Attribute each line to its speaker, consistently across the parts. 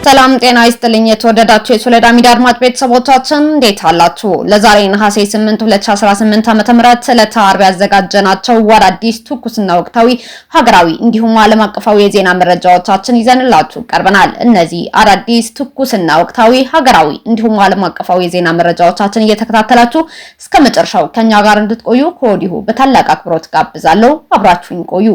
Speaker 1: ሰላም ጤና ይስጥልኝ የተወደዳችሁ የሶለዳ ሚዲያ አድማጭ ቤተሰቦቻችን እንዴት አላችሁ? ለዛሬ ነሐሴ 8 2018 ዓ.ም ዕለተ ዓርብ ያዘጋጀናቸው አዳዲስ ትኩስና ወቅታዊ ሀገራዊ እንዲሁም ዓለም አቀፋዊ የዜና መረጃዎቻችን ይዘንላችሁ ቀርበናል። እነዚህ አዳዲስ ትኩስና ወቅታዊ ሀገራዊ እንዲሁም ዓለም አቀፋዊ የዜና መረጃዎቻችን እየተከታተላችሁ እስከ መጨረሻው ከኛ ጋር እንድትቆዩ ከወዲሁ በታላቅ አክብሮት ጋብዛለሁ። አብራችሁን ቆዩ።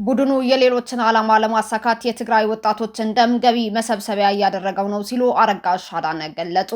Speaker 1: ቡድኑ የሌሎችን ዓላማ ለማሳካት የትግራይ ወጣቶችን ደም ገቢ መሰብሰቢያ እያደረገው ነው ሲሉ አረጋሽ አዳነ ገለጹ።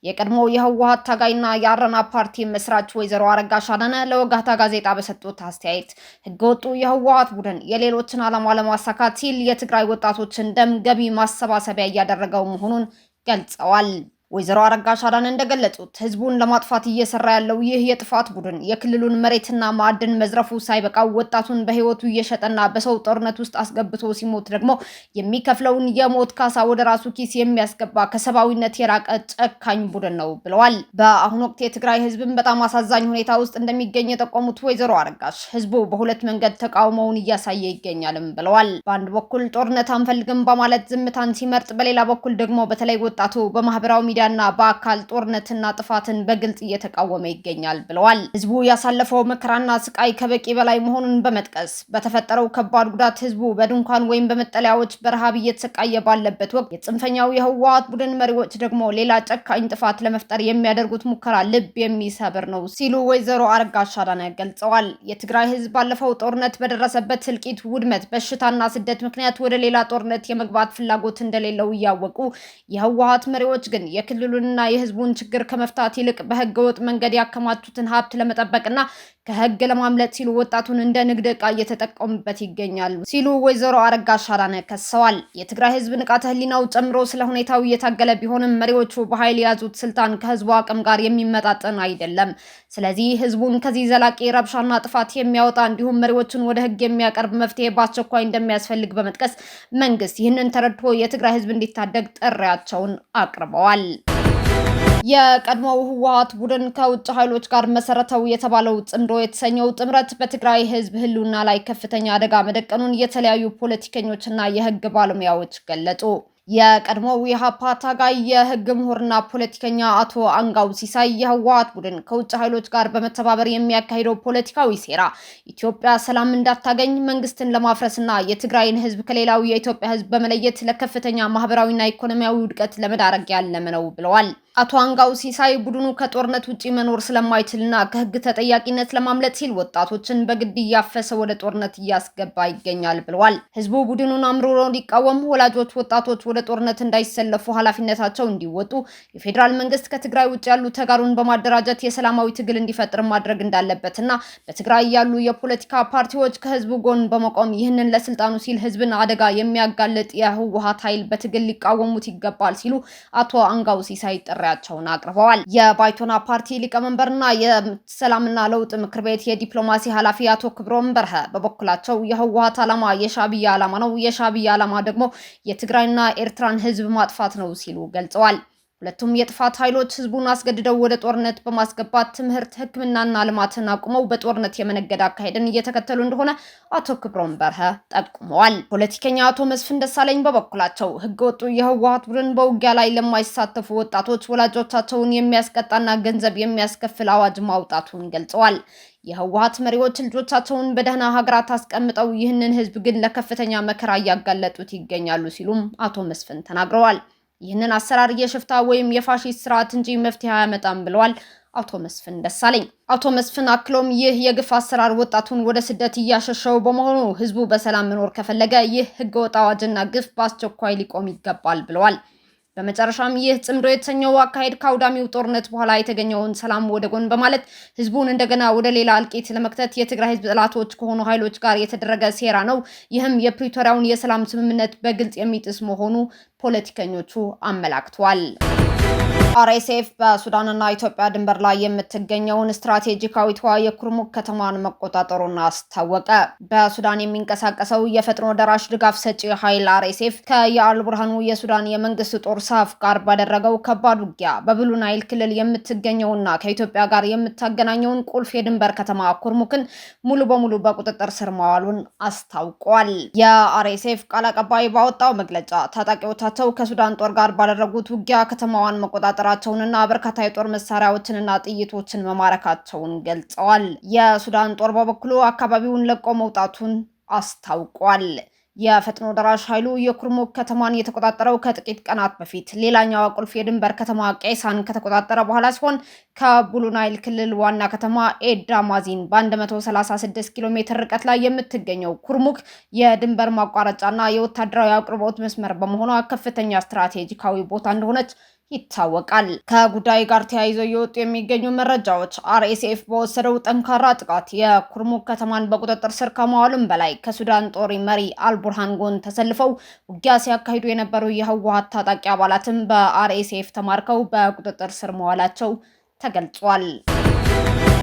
Speaker 1: የቀድሞ የህወሓት ታጋይና የአረና ፓርቲ መስራች ወይዘሮ አረጋሽ አዳነ ለወጋታ ጋዜጣ በሰጡት አስተያየት ህገወጡ የህወሓት ቡድን የሌሎችን ዓላማ ለማሳካት ሲል የትግራይ ወጣቶችን ደም ገቢ ማሰባሰቢያ እያደረገው መሆኑን ገልጸዋል። ወይዘሮ አረጋሽ አዳነ እንደገለጹት ህዝቡን ለማጥፋት እየሰራ ያለው ይህ የጥፋት ቡድን የክልሉን መሬትና ማዕድን መዝረፉ ሳይበቃው ወጣቱን በህይወቱ እየሸጠና በሰው ጦርነት ውስጥ አስገብቶ ሲሞት ደግሞ የሚከፍለውን የሞት ካሳ ወደ ራሱ ኪስ የሚያስገባ ከሰብአዊነት የራቀ ጨካኝ ቡድን ነው ብለዋል። በአሁኑ ወቅት የትግራይ ህዝብን በጣም አሳዛኝ ሁኔታ ውስጥ እንደሚገኝ የጠቆሙት ወይዘሮ አረጋሽ ህዝቡ በሁለት መንገድ ተቃውሞውን እያሳየ ይገኛልም ብለዋል። በአንድ በኩል ጦርነት አንፈልግም በማለት ዝምታን ሲመርጥ፣ በሌላ በኩል ደግሞ በተለይ ወጣቱ በማህበራዊ ሚዲያና በአካል ጦርነትና ጥፋትን በግልጽ እየተቃወመ ይገኛል ብለዋል። ህዝቡ ያሳለፈው መከራና ስቃይ ከበቂ በላይ መሆኑን በመጥቀስ በተፈጠረው ከባድ ጉዳት ህዝቡ በድንኳን ወይም በመጠለያዎች በረሃብ እየተሰቃየ ባለበት ወቅት የጽንፈኛው የህወሓት ቡድን መሪዎች ደግሞ ሌላ ጨካኝ ጥፋት ለመፍጠር የሚያደርጉት ሙከራ ልብ የሚሰብር ነው ሲሉ ወይዘሮ አረጋሽ አዳነ ገልጸዋል። የትግራይ ህዝብ ባለፈው ጦርነት በደረሰበት እልቂት፣ ውድመት፣ በሽታና ስደት ምክንያት ወደ ሌላ ጦርነት የመግባት ፍላጎት እንደሌለው እያወቁ የህወሓት መሪዎች ግን የክልሉንና የህዝቡን ችግር ከመፍታት ይልቅ በህገወጥ መንገድ ያከማቹትን ሀብት ለመጠበቅና ከህግ ለማምለጥ ሲሉ ወጣቱን እንደ ንግድ ዕቃ እየተጠቀሙበት ይገኛሉ ሲሉ ወይዘሮ አረጋሽ አዳነ ከሰዋል። የትግራይ ህዝብ ንቃተ ህሊናው ጨምሮ ስለ ሁኔታው እየታገለ ቢሆንም መሪዎቹ በኃይል የያዙት ስልጣን ከህዝቡ አቅም ጋር የሚመጣጠን አይደለም። ስለዚህ ህዝቡን ከዚህ ዘላቂ ረብሻና ጥፋት የሚያወጣ እንዲሁም መሪዎቹን ወደ ህግ የሚያቀርብ መፍትሄ በአስቸኳይ እንደሚያስፈልግ በመጥቀስ መንግስት ይህንን ተረድቶ የትግራይ ህዝብ እንዲታደግ ጥሪያቸውን አቅርበዋል። የቀድሞው ህወሓት ቡድን ከውጭ ኃይሎች ጋር መሰረተው የተባለው ጽምዶ የተሰኘው ጥምረት በትግራይ ህዝብ ህልውና ላይ ከፍተኛ አደጋ መደቀኑን የተለያዩ ፖለቲከኞችና የህግ ባለሙያዎች ገለጹ። የቀድሞው የኢሃፓ ታጋይ የህግ ምሁርና ፖለቲከኛ አቶ አንጋው ሲሳይ የህወሓት ቡድን ከውጭ ኃይሎች ጋር በመተባበር የሚያካሂደው ፖለቲካዊ ሴራ ኢትዮጵያ ሰላም እንዳታገኝ መንግስትን ለማፍረስና የትግራይን ህዝብ ከሌላው የኢትዮጵያ ህዝብ በመለየት ለከፍተኛ ማህበራዊና ኢኮኖሚያዊ ውድቀት ለመዳረግ ያለመ ነው ብለዋል። አቶ አንጋው ሲሳይ ቡድኑ ከጦርነት ውጪ መኖር ስለማይችልና ከህግ ተጠያቂነት ለማምለጥ ሲል ወጣቶችን በግድ እያፈሰ ወደ ጦርነት እያስገባ ይገኛል ብለዋል። ህዝቡ ቡድኑን አምርሮ እንዲቃወም፣ ወላጆች ወጣቶች ወደ ጦርነት እንዳይሰለፉ ኃላፊነታቸው እንዲወጡ፣ የፌዴራል መንግስት ከትግራይ ውጭ ያሉ ተጋሩን በማደራጀት የሰላማዊ ትግል እንዲፈጥር ማድረግ እንዳለበትና በትግራይ ያሉ የፖለቲካ ፓርቲዎች ከህዝቡ ጎን በመቆም ይህንን ለስልጣኑ ሲል ህዝብን አደጋ የሚያጋልጥ የህወሓት ኃይል በትግል ሊቃወሙት ይገባል ሲሉ አቶ አንጋው ሲሳይ ጥሪያቸውን አቅርበዋል። የባይቶና ፓርቲ ሊቀመንበርና የሰላምና ለውጥ ምክር ቤት የዲፕሎማሲ ኃላፊ አቶ ክብሮም በርሀ በበኩላቸው የህወሓት ዓላማ የሻዕቢያ ዓላማ ነው፣ የሻዕቢያ ዓላማ ደግሞ የትግራይና ኤርትራን ህዝብ ማጥፋት ነው ሲሉ ገልጸዋል። ሁለቱም የጥፋት ኃይሎች ህዝቡን አስገድደው ወደ ጦርነት በማስገባት ትምህርት፣ ሕክምናና ልማትን አቁመው በጦርነት የመነገድ አካሄድን እየተከተሉ እንደሆነ አቶ ክብሮም በርሀ ጠቁመዋል። ፖለቲከኛ አቶ መስፍን ደሳለኝ በበኩላቸው ህገወጡ የህወሓት ቡድን በውጊያ ላይ ለማይሳተፉ ወጣቶች ወላጆቻቸውን የሚያስቀጣና ገንዘብ የሚያስከፍል አዋጅ ማውጣቱን ገልጸዋል። የህወሓት መሪዎች ልጆቻቸውን በደህና ሀገራት አስቀምጠው ይህንን ህዝብ ግን ለከፍተኛ መከራ እያጋለጡት ይገኛሉ ሲሉም አቶ መስፍን ተናግረዋል። ይህንን አሰራር የሽፍታ ወይም የፋሺስት ስርዓት እንጂ መፍትሄ አያመጣም ብለዋል አቶ መስፍን ደሳለኝ። አቶ መስፍን አክሎም ይህ የግፍ አሰራር ወጣቱን ወደ ስደት እያሸሸው በመሆኑ ህዝቡ በሰላም መኖር ከፈለገ ይህ ህገወጥ አዋጅና ግፍ በአስቸኳይ ሊቆም ይገባል ብለዋል። በመጨረሻም ይህ ጽምዶ የተሰኘው አካሄድ ከአውዳሚው ጦርነት በኋላ የተገኘውን ሰላም ወደ ጎን በማለት ህዝቡን እንደገና ወደ ሌላ እልቂት ለመክተት የትግራይ ህዝብ ጠላቶች ከሆኑ ኃይሎች ጋር የተደረገ ሴራ ነው። ይህም የፕሪቶሪያውን የሰላም ስምምነት በግልጽ የሚጥስ መሆኑ ፖለቲከኞቹ አመላክተዋል። አርኤስኤፍ በሱዳንና ኢትዮጵያ ድንበር ላይ የምትገኘውን ስትራቴጂካዊቷ የኩርሙክ ከተማን መቆጣጠሩን አስታወቀ። በሱዳን የሚንቀሳቀሰው የፈጥኖ ደራሽ ድጋፍ ሰጪ ኃይል አርኤስኤፍ ከየአልቡርሃኑ የሱዳን የመንግስት ጦር ሳፍ ጋር ባደረገው ከባድ ውጊያ በብሉ ናይል ክልል የምትገኘውና ከኢትዮጵያ ጋር የምታገናኘውን ቁልፍ የድንበር ከተማ ኩርሙክን ሙሉ በሙሉ በቁጥጥር ስር ማዋሉን አስታውቋል። የአርኤስኤፍ ቃል አቀባይ ባወጣው መግለጫ ታጣቂዎቻቸው ከሱዳን ጦር ጋር ባደረጉት ውጊያ ከተማዋን መቆጣጠር ራቸውንና በርካታ የጦር መሳሪያዎችንና ጥይቶችን መማረካቸውን ገልጸዋል። የሱዳን ጦር በበኩሉ አካባቢውን ለቆ መውጣቱን አስታውቋል። የፈጥኖ ደራሽ ኃይሉ የኩርሙክ ከተማን የተቆጣጠረው ከጥቂት ቀናት በፊት ሌላኛው ቁልፍ የድንበር ከተማ ቄሳን ከተቆጣጠረ በኋላ ሲሆን ከብሉ ናይል ክልል ዋና ከተማ ኤዳ ማዚን በ136 ኪሎ ሜትር ርቀት ላይ የምትገኘው ኩርሙክ የድንበር ማቋረጫና የወታደራዊ አቅርቦት መስመር በመሆኗ ከፍተኛ ስትራቴጂካዊ ቦታ እንደሆነች ይታወቃል። ከጉዳይ ጋር ተያይዘው የወጡ የሚገኙ መረጃዎች አርኤስኤፍ በወሰደው ጠንካራ ጥቃት የኩርሙክ ከተማን በቁጥጥር ስር ከመዋሉም በላይ ከሱዳን ጦር መሪ አልቡርሃን ጎን ተሰልፈው ውጊያ ሲያካሂዱ የነበሩ የህወሓት ታጣቂ አባላትም በአርኤስኤፍ ተማርከው በቁጥጥር ስር መዋላቸው ተገልጿል።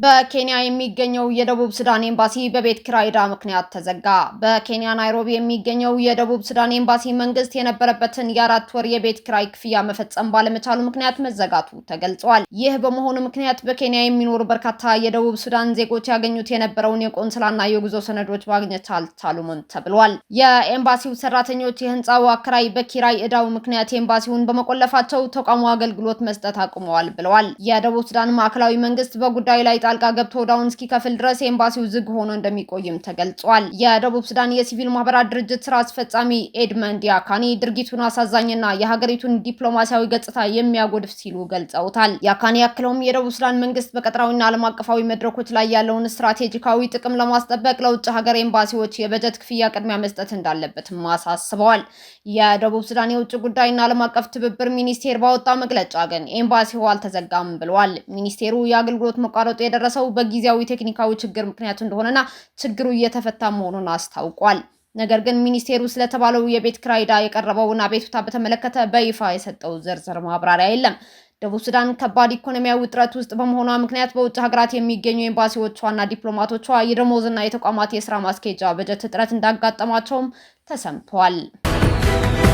Speaker 1: በኬንያ የሚገኘው የደቡብ ሱዳን ኤምባሲ በቤት ኪራይ ዕዳ ምክንያት ተዘጋ። በኬንያ ናይሮቢ የሚገኘው የደቡብ ሱዳን ኤምባሲ መንግስት የነበረበትን የ4 ወር የቤት ኪራይ ክፍያ መፈጸም ባለመቻሉ ምክንያት መዘጋቱ ተገልጿል። ይህ በመሆኑ ምክንያት በኬንያ የሚኖሩ በርካታ የደቡብ ሱዳን ዜጎች ያገኙት የነበረውን የቆንስላና የጉዞ ሰነዶች ማግኘት አልቻሉም ተብሏል። የኤምባሲው ሰራተኞች የህንፃው አከራይ በኪራይ ዕዳው ምክንያት ኤምባሲውን በመቆለፋቸው ተቋሙ አገልግሎት መስጠት አቁመዋል ብለዋል። የደቡብ ሱዳን ማዕከላዊ መንግስት በጉዳዩ ላይ ጣልቃ ገብቶ ዕዳውን እስኪከፍል ድረስ ኤምባሲው ዝግ ሆኖ እንደሚቆይም ተገልጿል። የደቡብ ሱዳን የሲቪል ማህበራት ድርጅት ስራ አስፈጻሚ ኤድመንድ ያካኒ ድርጊቱን አሳዛኝና የሀገሪቱን ዲፕሎማሲያዊ ገጽታ የሚያጎድፍ ሲሉ ገልጸውታል። ያካኒ ያክለውም የደቡብ ሱዳን መንግስት በቀጠናዊና ዓለም አቀፋዊ መድረኮች ላይ ያለውን ስትራቴጂካዊ ጥቅም ለማስጠበቅ ለውጭ ሀገር ኤምባሲዎች የበጀት ክፍያ ቅድሚያ መስጠት እንዳለበትም አሳስበዋል። የደቡብ ሱዳን የውጭ ጉዳይና ዓለም አቀፍ ትብብር ሚኒስቴር ባወጣው መግለጫ ግን ኤምባሲው አልተዘጋም ብለዋል። ሚኒስቴሩ የአገልግሎት መቋረጡ የደረሰው በጊዜያዊ ቴክኒካዊ ችግር ምክንያት እንደሆነና ችግሩ እየተፈታ መሆኑን አስታውቋል። ነገር ግን ሚኒስቴሩ ስለተባለው የቤት ኪራይ ዕዳ የቀረበውን አቤቱታ በተመለከተ በይፋ የሰጠው ዝርዝር ማብራሪያ የለም። ደቡብ ሱዳን ከባድ ኢኮኖሚያዊ ውጥረት ውስጥ በመሆኗ ምክንያት በውጭ ሀገራት የሚገኙ ኤምባሲዎቿና ዲፕሎማቶቿ የደሞዝና የተቋማት የስራ ማስኬጃ በጀት እጥረት እንዳጋጠማቸውም ተሰምቷል።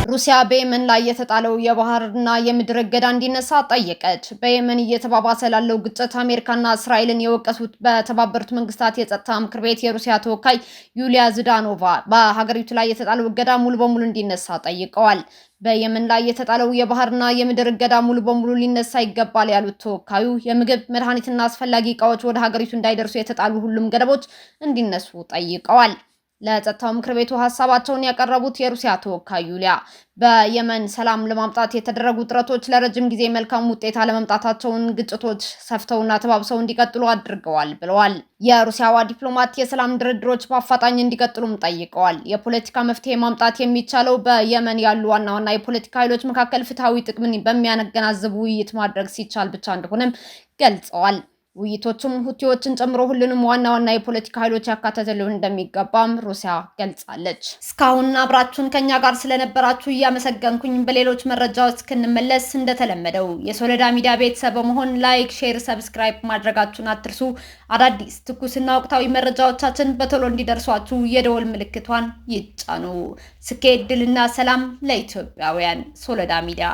Speaker 1: ሩሲያ በየመን ላይ የተጣለው የባህርና የምድር እገዳ እንዲነሳ ጠየቀች። በየመን እየተባባሰ ላለው ግጭት አሜሪካና እስራኤልን የወቀሱት በተባበሩት መንግስታት የጸጥታ ምክር ቤት የሩሲያ ተወካይ ዩሊያ ዝዳኖቫ በሀገሪቱ ላይ የተጣለው እገዳ ሙሉ በሙሉ እንዲነሳ ጠይቀዋል። በየመን ላይ የተጣለው የባህርና የምድር እገዳ ሙሉ በሙሉ ሊነሳ ይገባል ያሉት ተወካዩ የምግብ መድኃኒትና አስፈላጊ እቃዎች ወደ ሀገሪቱ እንዳይደርሱ የተጣሉ ሁሉም ገደቦች እንዲነሱ ጠይቀዋል። ለጸጥታው ምክር ቤቱ ሀሳባቸውን ያቀረቡት የሩሲያ ተወካይ ዩሊያ በየመን ሰላም ለማምጣት የተደረጉ ጥረቶች ለረጅም ጊዜ መልካም ውጤት አለመምጣታቸውን፣ ግጭቶች ሰፍተውና ተባብሰው እንዲቀጥሉ አድርገዋል ብለዋል። የሩሲያዋ ዲፕሎማት የሰላም ድርድሮች በአፋጣኝ እንዲቀጥሉም ጠይቀዋል። የፖለቲካ መፍትሄ ማምጣት የሚቻለው በየመን ያሉ ዋና ዋና የፖለቲካ ኃይሎች መካከል ፍትሐዊ ጥቅምን በሚያገናዝብ ውይይት ማድረግ ሲቻል ብቻ እንደሆነም ገልጸዋል። ውይይቶቹም ሁቲዎችን ጨምሮ ሁሉንም ዋና ዋና የፖለቲካ ኃይሎች ያካተተ ሊሆን እንደሚገባም ሩሲያ ገልጻለች። እስካሁን አብራችሁን ከኛ ጋር ስለነበራችሁ እያመሰገንኩኝ በሌሎች መረጃዎች እስክንመለስ እንደተለመደው የሶለዳ ሚዲያ ቤተሰብ በመሆን ላይክ፣ ሼር፣ ሰብስክራይብ ማድረጋችሁን አትርሱ። አዳዲስ ትኩስና ወቅታዊ መረጃዎቻችን በቶሎ እንዲደርሷችሁ የደወል ምልክቷን ይጫኑ። ስኬት፣ ድልና ሰላም ለኢትዮጵያውያን። ሶለዳ ሚዲያ